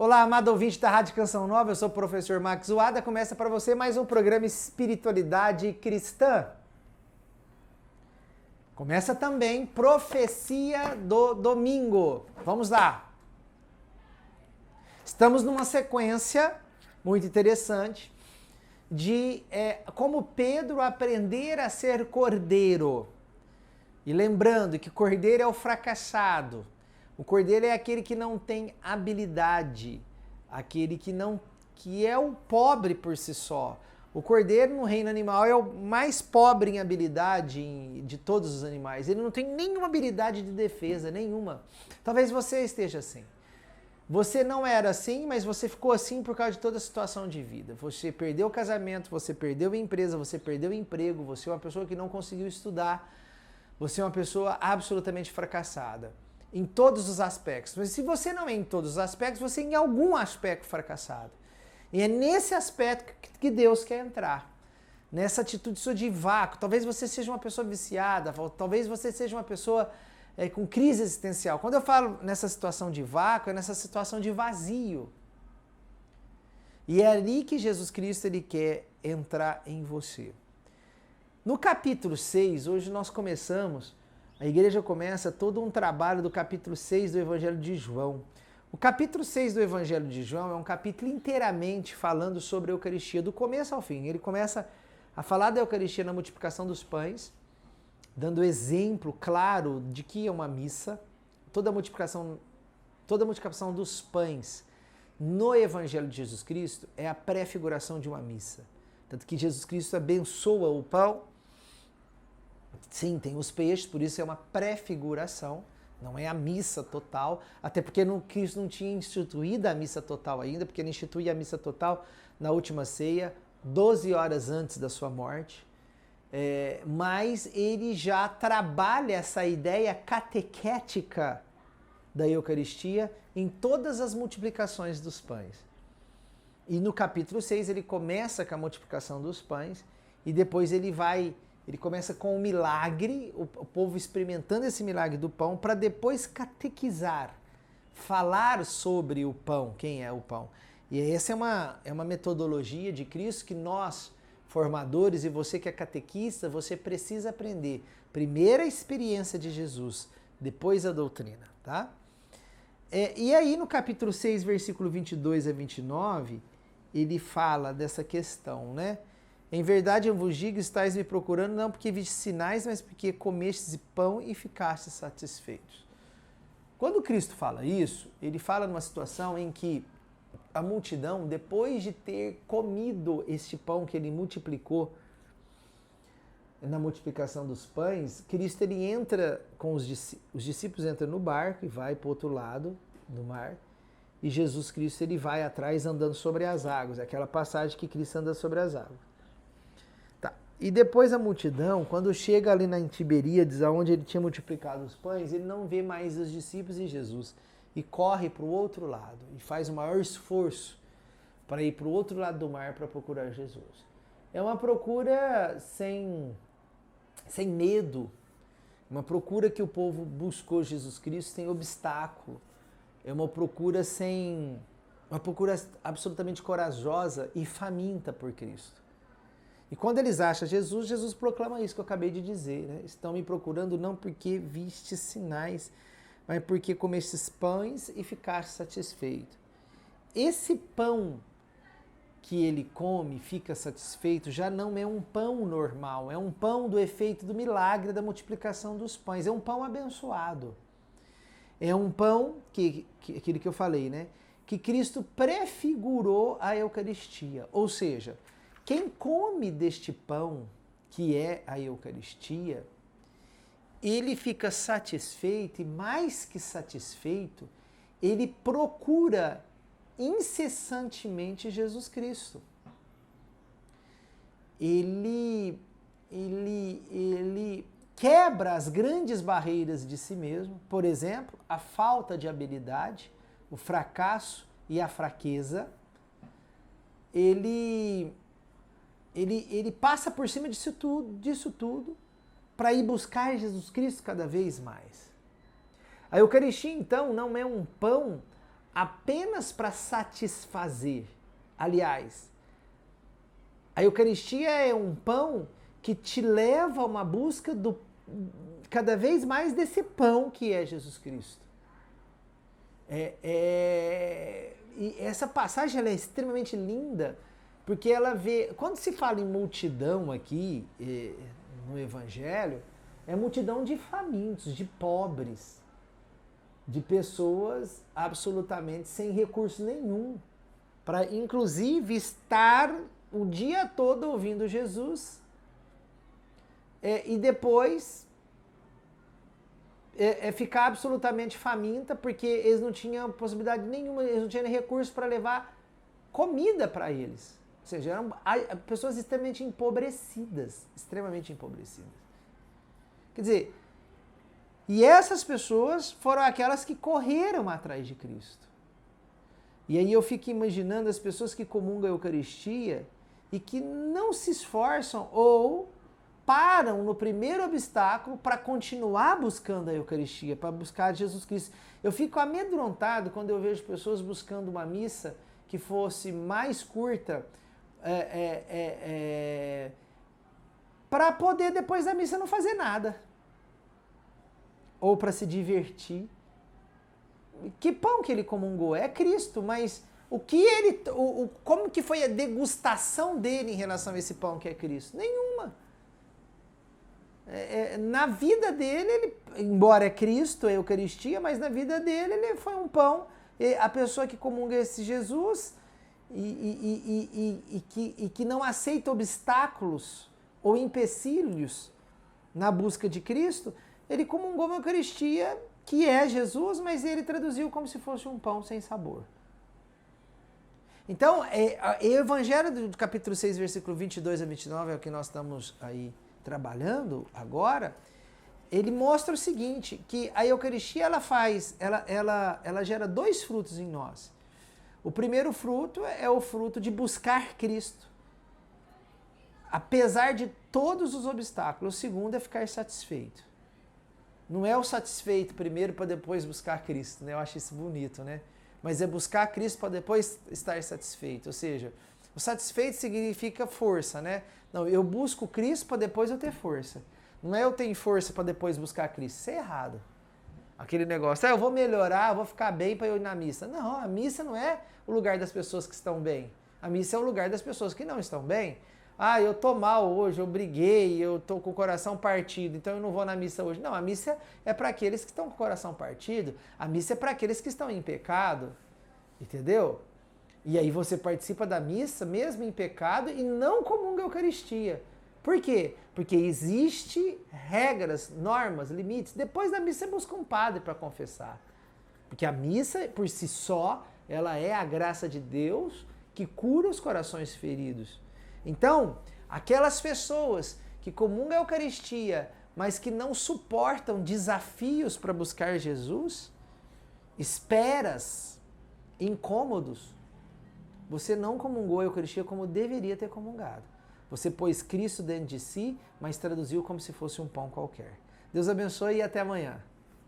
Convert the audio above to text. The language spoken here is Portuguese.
Olá, amado ouvinte da Rádio Canção Nova, eu sou o professor Max Wada. Começa para você mais um programa Espiritualidade Cristã. Começa também Profecia do Domingo. Vamos lá. Estamos numa sequência muito interessante de como Pedro aprender a ser cordeiro. E lembrando que cordeiro é o fracassado. O cordeiro é aquele que não tem habilidade, aquele que é o pobre por si só. O cordeiro no reino animal é o mais pobre em habilidade de todos os animais. Ele não tem nenhuma habilidade de defesa, nenhuma. Talvez você esteja assim. Você não era assim, mas você ficou assim por causa de toda a situação de vida. Você perdeu o casamento, você perdeu a empresa, você perdeu o emprego, você é uma pessoa que não conseguiu estudar, você é uma pessoa absolutamente fracassada. Em todos os aspectos. Mas se você não é em todos os aspectos, você é em algum aspecto fracassado. E é nesse aspecto que Deus quer entrar. Nessa atitude sua de vácuo. Talvez você seja uma pessoa viciada, talvez você seja uma pessoa com crise existencial. Quando eu falo nessa situação de vácuo, é nessa situação de vazio. E é ali que Jesus Cristo ele quer entrar em você. No capítulo 6, hoje nós começamos... A igreja começa todo um trabalho do capítulo 6 do Evangelho de João. O capítulo 6 do Evangelho de João é um capítulo inteiramente falando sobre a Eucaristia, do começo ao fim. Ele começa a falar da Eucaristia na multiplicação dos pães, dando exemplo claro de que é uma missa. Toda a multiplicação dos pães no Evangelho de Jesus Cristo é a prefiguração de uma missa. Tanto que Jesus Cristo abençoa o pão. Sim, tem os peixes, por isso é uma prefiguração, não é a missa total, até porque Cristo não tinha instituído a missa total ainda, porque ele institui a missa total na última ceia, 12 horas antes da sua morte, mas ele já trabalha essa ideia catequética da Eucaristia em todas as multiplicações dos pães. E no capítulo 6 ele começa com a multiplicação dos pães e depois ele começa com o milagre, o povo experimentando esse milagre do pão, para depois catequizar, falar sobre o pão, quem é o pão. E essa é uma metodologia de Cristo que nós, formadores, e você que é catequista, você precisa aprender. Primeiro a experiência de Jesus, depois a doutrina, tá? E aí no capítulo 6, versículo 22 a 29, ele fala dessa questão, né? Em verdade eu vos digo, estáis me procurando não porque viste sinais, mas porque comestes pão e ficastes satisfeitos. Quando Cristo fala isso, ele fala numa situação em que a multidão, depois de ter comido este pão que ele multiplicou na multiplicação dos pães, Cristo ele entra com os discípulos entram no barco e vai para o outro lado do mar, e Jesus Cristo ele vai atrás andando sobre as águas, aquela passagem que Cristo anda sobre as águas. E depois a multidão, quando chega ali na Tiberíades, onde ele tinha multiplicado os pães, ele não vê mais os discípulos e Jesus. E corre para o outro lado. E faz o maior esforço para ir para o outro lado do mar para procurar Jesus. É uma procura sem medo. Uma procura que o povo buscou Jesus Cristo sem obstáculo. É uma procura absolutamente corajosa e faminta por Cristo. E quando eles acham Jesus, Jesus proclama isso que eu acabei de dizer, né? Estão me procurando não porque viste sinais, mas porque comestes pães e ficaste satisfeito. Esse pão que ele come, fica satisfeito, já não é um pão normal, é um pão do efeito do milagre da multiplicação dos pães, é um pão abençoado. É um pão, aquele que eu falei, né? Que Cristo prefigurou a Eucaristia, ou seja, quem come deste pão, que é a Eucaristia, ele fica satisfeito e mais que satisfeito, ele procura incessantemente Jesus Cristo. Ele quebra as grandes barreiras de si mesmo, por exemplo, a falta de habilidade, o fracasso e a fraqueza. Ele passa por cima disso tudo para ir buscar Jesus Cristo cada vez mais. A Eucaristia, então, não é um pão apenas para satisfazer. Aliás, a Eucaristia é um pão que te leva a uma busca cada vez mais desse pão que é Jesus Cristo. E essa passagem ela é extremamente linda, porque ela vê... Quando se fala em multidão aqui, no Evangelho, é multidão de famintos, de pobres, de pessoas absolutamente sem recurso nenhum, para inclusive estar o dia todo ouvindo Jesus, e depois ficar absolutamente faminta, porque eles não tinham possibilidade nenhuma, eles não tinham recurso para levar comida para eles. Ou seja, eram pessoas extremamente empobrecidas. Quer dizer, e essas pessoas foram aquelas que correram atrás de Cristo. E aí eu fico imaginando as pessoas que comungam a Eucaristia e que não se esforçam ou param no primeiro obstáculo para continuar buscando a Eucaristia, para buscar Jesus Cristo. Eu fico amedrontado quando eu vejo pessoas buscando uma missa que fosse mais curta, para poder depois da missa não fazer nada. Ou para se divertir. Que pão que ele comungou? É Cristo, mas como que foi a degustação dele em relação a esse pão que é Cristo? Nenhuma. Na vida dele, ele, embora é Cristo, é Eucaristia, mas na vida dele ele foi um pão. A pessoa que comunga esse Jesus e que não aceita obstáculos ou empecilhos na busca de Cristo, ele comungou uma Eucaristia que é Jesus, mas ele traduziu como se fosse um pão sem sabor. Então, o Evangelho do capítulo 6, versículo 22 a 29, é o que nós estamos aí trabalhando agora, ele mostra o seguinte, que a Eucaristia ela gera dois frutos em nós. O primeiro fruto é o fruto de buscar Cristo, apesar de todos os obstáculos. O segundo é ficar satisfeito. Não é o satisfeito primeiro para depois buscar Cristo, né? Eu acho isso bonito, né? Mas é buscar Cristo para depois estar satisfeito. Ou seja, o satisfeito significa força, né? Não, eu busco Cristo para depois eu ter força. Não é eu tenho força para depois buscar Cristo. Isso é errado. Aquele negócio, eu vou melhorar, eu vou ficar bem para eu ir na missa. Não, a missa não é o lugar das pessoas que estão bem. A missa é o lugar das pessoas que não estão bem. Eu tô mal hoje, eu briguei, eu tô com o coração partido, então eu não vou na missa hoje. Não, a missa é para aqueles que estão com o coração partido. A missa é para aqueles que estão em pecado. Entendeu? E aí você participa da missa, mesmo em pecado, e não comunga a Eucaristia. Por quê? Porque existe regras, normas, limites. Depois da missa você busca um padre para confessar. Porque a missa, por si só, ela é a graça de Deus que cura os corações feridos. Então, aquelas pessoas que comungam a Eucaristia, mas que não suportam desafios para buscar Jesus, esperas, incômodos, você não comungou a Eucaristia como deveria ter comungado. Você pôs Cristo dentro de si, mas traduziu como se fosse um pão qualquer. Deus abençoe e até amanhã.